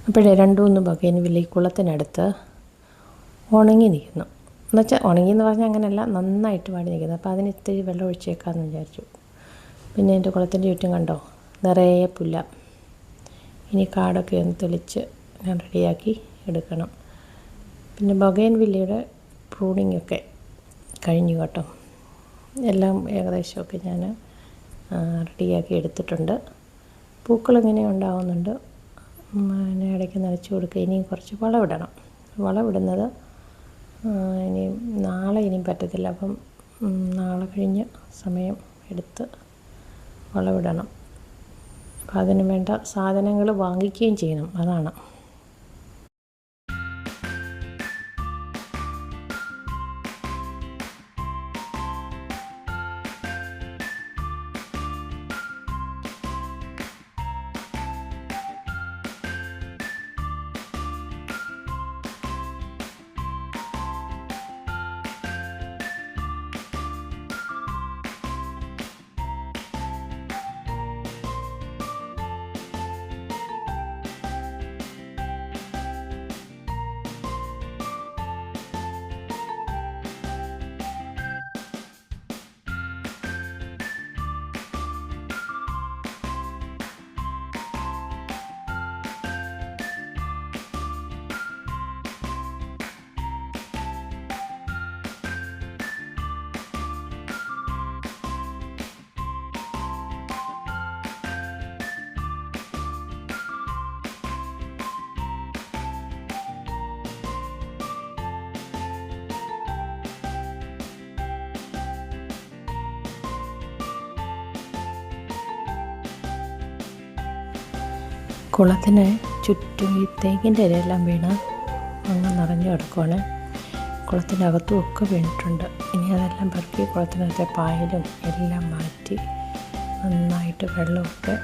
അപ്പോഴേ 2-3 ബൊഗെയിൻവില്ല ഈ കുളത്തിനടുത്ത് ഉണങ്ങി നിൽക്കുന്നു. എന്നുവെച്ചാൽ ഉണങ്ങിയെന്ന് പറഞ്ഞാൽ അങ്ങനെയല്ല, നന്നായിട്ട് വാടി നിൽക്കുന്നത്. അപ്പോൾ അതിന് ഇത്തിരി വെള്ളം ഒഴിച്ചേക്കാമെന്ന് വിചാരിച്ചു. പിന്നെ എൻ്റെ കുളത്തിൻ്റെ ചുറ്റും കണ്ടോ നിറയെ പുല്ല. ഇനി കാടൊക്കെ ഒന്ന് തെളിച്ച് ഞാൻ റെഡിയാക്കി എടുക്കണം. പിന്നെ ബൊഗെയിൻവില്ലയുടെ പ്രൂണിങ്ങൊക്കെ കഴിഞ്ഞു കേട്ടോ. എല്ലാം ഏകദേശമൊക്കെ ഞാൻ റെഡിയാക്കി എടുത്തിട്ടുണ്ട്. പൂക്കളിങ്ങനെ ഉണ്ടാവുന്നുണ്ട്. പിന്നെ ഇടയ്ക്ക് നനച്ച് കൊടുക്കുക. ഇനിയും കുറച്ച് വളമിടണം. വളമിടുന്നത് ഇനിയും പറ്റത്തില്ല. അപ്പം നാളെ കഴിഞ്ഞ് സമയം എടുത്ത് വളമിടണം. അപ്പം അതിന് വേണ്ട സാധനങ്ങൾ വാങ്ങിക്കുകയും ചെയ്യണം. അതാണ്. കുളത്തിന് ചുറ്റും ഈ തേക്കിൻ്റെ ഇലയെല്ലാം വീണ് അങ്ങ് നിറഞ്ഞു കിടക്കുവാണ്. കുളത്തിനകത്തും ഒക്കെ വീണിട്ടുണ്ട്. ഇനി അതെല്ലാം പെറുക്കി കുളത്തിനകത്തെ പായലും എല്ലാം മാറ്റി നന്നായിട്ട് വെള്ളമൊക്കെ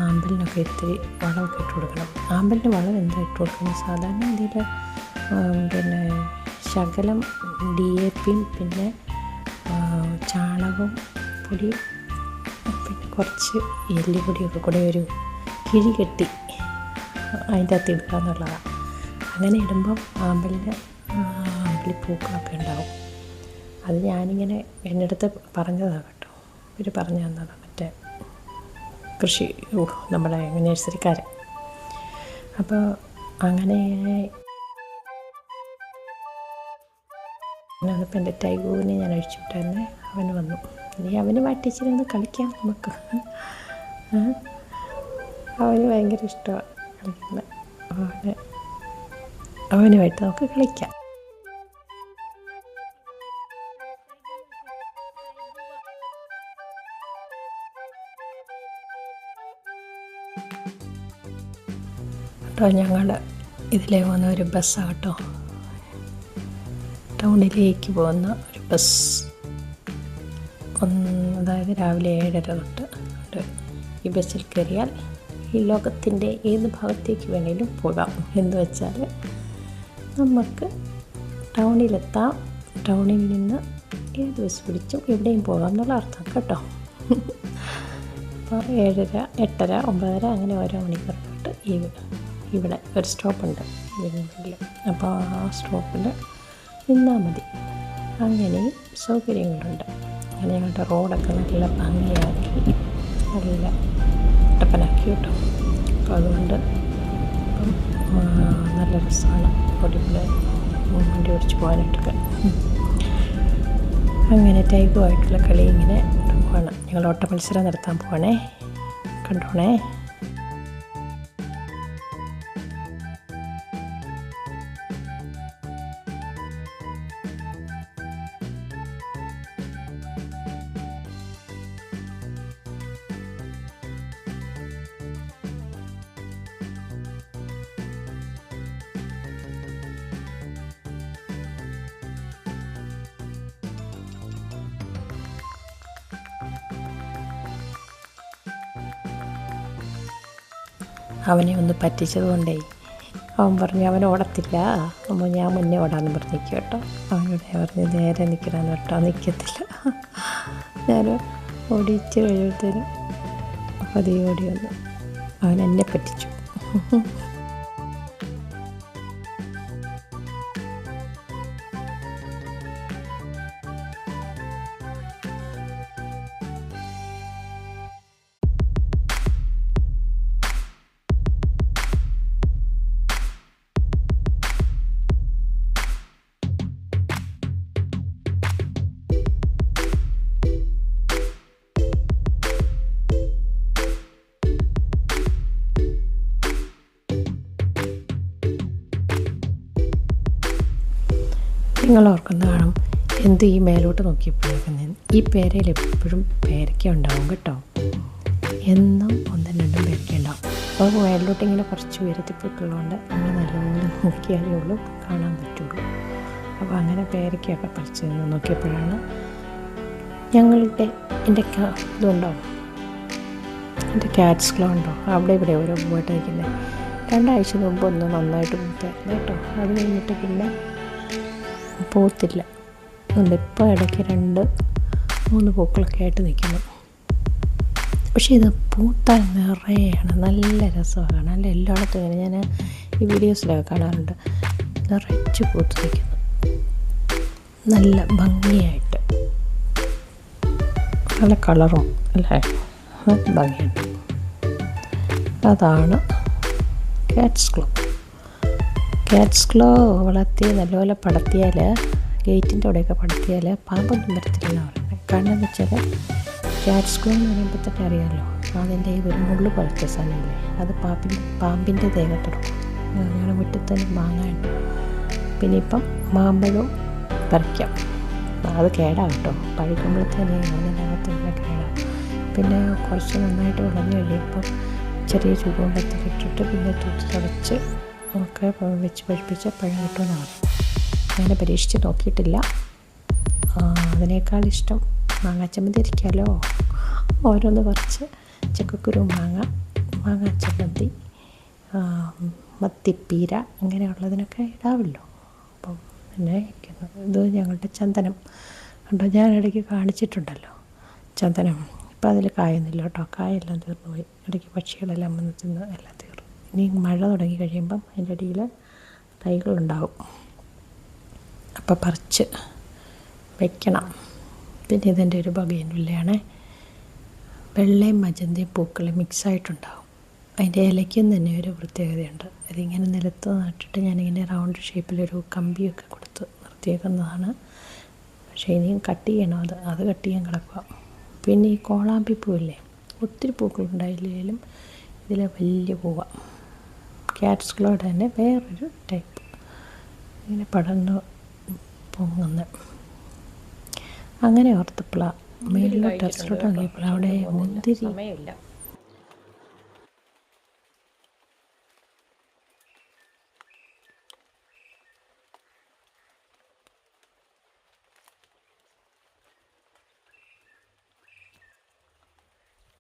ആമ്പലിനൊക്കെ ഇത്തിരി വളമൊക്കെ ഇട്ട് കൊടുക്കണം. ആമ്പലിന് വളം എന്താ ഇട്ട് കൊടുക്കുന്നത്? സാധാരണ ഇതിൽ പിന്നെ ശകലം DAPയും പിന്നെ ചാണകവും പൊടി പിന്നെ കുറച്ച് എല്ലുപൊടിയൊക്കെ കൂടെ ഒരു കിഴി കെട്ടി അതിൻ്റെ അകത്ത് ഇടുക എന്നുള്ളതാണ്. അങ്ങനെ ഇടുമ്പം ആമ്പലിപ്പൂക്കളൊക്കെ ഉണ്ടാവും. അത് ഞാനിങ്ങനെ എൻ്റെ അടുത്ത് പറഞ്ഞതാണ് കേട്ടോ. ഇവർ പറഞ്ഞു തന്നതാണ്, മറ്റേ കൃഷി നമ്മുടെ നഴ്സറിക്കാരൻ. അപ്പോൾ അങ്ങനെ ഞാനിപ്പോൾ എൻ്റെ ടൈഗൂവിനെ ഞാൻ അഴിച്ചു വിട്ടായിരുന്നേ. അവന് വന്നു. ഇനി അവന് മാറ്റിച്ചിരുന്ന് കളിക്കാം നമുക്ക്. അവന് ഭയങ്കര ഇഷ്ടമാണ് കളിക്കുന്നത്. അവനുമായിട്ട് നമുക്ക് കളിക്കാം. കേട്ടോ, ഞങ്ങൾ ഇതിലേ പോകുന്ന ഒരു ബസ്സാണ് കേട്ടോ. ടൗണിലേക്ക് പോകുന്ന ഒരു ബസ്. അതായത് രാവിലെ 7:30 തൊട്ട് ഈ ബസ്സിൽ കയറിയാൽ ഈ ലോകത്തിൻ്റെ ഏത് ഭാഗത്തേക്ക് വേണമെങ്കിലും പോകാം. എന്ന് വെച്ചാൽ നമുക്ക് ടൗണിലെത്താം. ടൗണിൽ നിന്ന് ഏത് ബസ് പിടിച്ചും എവിടെയും പോകാം എന്നുള്ള അർത്ഥം കേട്ടോ. അപ്പോൾ 7:30, 8:30, 9:30 അങ്ങനെ ഓരോ മണിക്കൂറിലോട്ട് ഇവിടെ ഒരു സ്റ്റോപ്പുണ്ട് വീട്ടിൽ. അപ്പോൾ ആ സ്റ്റോപ്പിൽ നിന്നാൽ മതി. അങ്ങനെയും സൗകര്യങ്ങളുണ്ട്. അങ്ങനെ ഞങ്ങളുടെ റോഡൊക്കെ നല്ല ഭംഗിയാക്കി നല്ല ടപ്പനാക്കി കേട്ടോ. അപ്പോൾ അതുകൊണ്ട് നല്ല രസമാണ് റോഡിലൂടെ വണ്ടി ഓടിച്ച് പോകാനായിട്ടൊക്കെ. അങ്ങനെ ടൈഗുമായിട്ടുള്ള കളി ഇങ്ങനെ പോവാണ്. ഞങ്ങൾ ഓട്ട മത്സരം നടത്താൻ പോവാണേ. കണ്ടോണേ. അവനെ ഒന്ന് പറ്റിച്ചതുകൊണ്ടേ അവൻ പറഞ്ഞു അവൻ ഓടത്തില്ല. അപ്പോൾ ഞാൻ മുന്നേ ഓടാമെന്ന് പറഞ്ഞു നിൽക്കും കേട്ടോ. അവനോട് പറഞ്ഞ് നേരെ നിൽക്കണമെന്ന് കേട്ടോ. നിൽക്കത്തില്ല. ഞാൻ ഓടിച്ച് കഴിയുമ്പോഴത്തേനും പതിയെ ഓടി വന്നു. അവൻ എന്നെ പറ്റിച്ചു. നിങ്ങൾ ഓർക്കുന്ന കാണും എന്ത് ഈ മേലോട്ട് നോക്കിയപ്പോഴേക്കും ഈ പേരയിൽ എപ്പോഴും പേരയ്ക്ക ഉണ്ടാവും കേട്ടോ. എന്നും ഒന്നും രണ്ടും പേരയ്ക്ക ഉണ്ടാവും. അപ്പോൾ മേലോട്ട് ഇങ്ങനെ കുറച്ച് ഉയരത്തിപ്പോയിട്ടുള്ളതുകൊണ്ട് നമ്മൾ നല്ലപോലെ നോക്കിയാലേ ഉള്ളൂ കാണാൻ പറ്റുള്ളൂ. അപ്പോൾ അങ്ങനെ പേരയ്ക്കൊക്കെ പറിച്ച് നോക്കിയപ്പോഴാണ് എൻ്റെ ഇതുണ്ടോ, എൻ്റെ ക്യാറ്റ്സ് ക്ലോ ഉണ്ടോ അവിടെ ഇവിടെ ഓരോ പൂവായിട്ട് നിൽക്കുന്നത്. 2 ആഴ്ച മുമ്പ് ഒന്ന് നന്നായിട്ട് പൂത്തായിരുന്നു കേട്ടോ. അത് കഴിഞ്ഞിട്ട് പിന്നെ പൂത്തില്ല. അതുകൊണ്ട് ഇപ്പോൾ ഇടയ്ക്ക് 2-3 പൂക്കളൊക്കെ ആയിട്ട് നിൽക്കുന്നു. പക്ഷേ ഇത് പൂത്താൽ നിറയെയാണ്, നല്ല രസമാണ് കാണാൻ. നല്ല എല്ലായിടത്തും ഇങ്ങനെ ഞാൻ ഈ വീഡിയോസിലൊക്കെ കാണാറുണ്ട്, നിറച്ച് പൂത്ത് നിൽക്കുന്നു നല്ല ഭംഗിയായിട്ട്, നല്ല കളറും അല്ലേ, ഭംഗിയുണ്ട്. അതാണ് ക്യാറ്റ്സ് ക്ലോ വളർത്തി നല്ലപോലെ പടർത്തിയാൽ, ഗേറ്റിൻ്റെ അവിടെയൊക്കെ പടർത്തിയാൽ പാമ്പൊന്നും വരത്തില്ലെന്ന് പറയുന്നത്. കാരണം എന്ന് വെച്ചാൽ ക്യാറ്റ്സ് ക്ലോ എന്ന് പറയുമ്പോൾ തന്നെ അറിയാമല്ലോ, അതിൻ്റെ ഈ ഒരു മുള്ളു പോലത്തെ സാധനമില്ലേ, അത് പാമ്പിൻ്റെ ദേഹത്തിടും. ഞങ്ങളുടെ മുറ്റത്ത് തന്നെ മാങ്ങയുണ്ട്. പിന്നെ ഇപ്പം മാമ്പഴവും പറിക്കാം. അത് കേടാവും കേട്ടോ, പഴുക്കുമ്പോഴത്തേനെ അതിനകത്ത് ഇങ്ങനെ കേടാവും. പിന്നെ കുറച്ച് നന്നായിട്ട് വിളഞ്ഞ് കഴിയുമ്പം ചെറിയ ചൂടുവെള്ളത്തിലിട്ടിട്ട് പിന്നെ തൂത്ത് തുടച്ച് ഒക്കെ വെച്ച് പഴിപ്പിച്ച് പഴം കിട്ടുമെന്നാണ്. അങ്ങനെ പരീക്ഷിച്ച് നോക്കിയിട്ടില്ല. അതിനേക്കാൾ ഇഷ്ടം മാങ്ങാച്ചമ്മന്തി ഇരിക്കാമല്ലോ. ഓരോന്ന് കുറച്ച് ചക്കക്കുരു മാങ്ങാച്ചമ്മന്തി, മത്തിപ്പീര അങ്ങനെയുള്ളതിനൊക്കെ ഇടാമല്ലോ. അപ്പം പിന്നെ ഇത് ഞങ്ങളുടെ ചന്ദനം കണ്ടോ, ഞാൻ ഇടയ്ക്ക് കാണിച്ചിട്ടുണ്ടല്ലോ ചന്ദനം. ഇപ്പം അതിൽ കായൊന്നുമില്ല കേട്ടോ, കായെല്ലാം തീർന്നു പോയി. ഇടയ്ക്ക് പക്ഷികളെല്ലാം വന്ന് തിന്ന് എല്ലാം തീർന്നു. ഇനി മഴ തുടങ്ങി കഴിയുമ്പം അതിൻ്റെ അടിയിൽ തൈകളുണ്ടാവും, അപ്പം പറിച്ച് വെക്കണം. പിന്നെ ഇതിൻ്റെ ഒരു ബൊഗെയിൻവില്ലയാണ്, വെള്ളയും മജന്തയും പൂക്കളും മിക്സായിട്ടുണ്ടാവും. അതിൻ്റെ ഇലയ്ക്കും തന്നെ ഒരു പ്രത്യേകതയുണ്ട്. അതിങ്ങനെ നിലത്ത് നട്ടിട്ട് ഞാനിങ്ങനെ റൗണ്ട് ഷേപ്പിലൊരു കമ്പിയൊക്കെ കൊടുത്ത് നിർത്തിയേക്കുന്നതാണ്. പക്ഷേ ഇനിയും കട്ട് ചെയ്യണം, അത് കട്ട് ചെയ്യാൻ കിടക്കുക. പിന്നെ ഈ കോളാമ്പി പൂവില്ലേ, ഒത്തിരി പൂക്കളുണ്ടായില്ലെങ്കിലും ഇതിൽ വലിയ പൂവാണ്. ക്യാറ്റ്സ് ക്ലോയുടെ തന്നെ വേറൊരു ടൈപ്പ്, ഇങ്ങനെ പടർന്ന് പൊങ്ങുന്ന. അങ്ങനെ ഓർത്തപ്പോഴാണ് മേലിലോട്ട് ടെറസിലോട്ട് നോക്കിയപ്പോൾ അവിടെ മുന്തിരി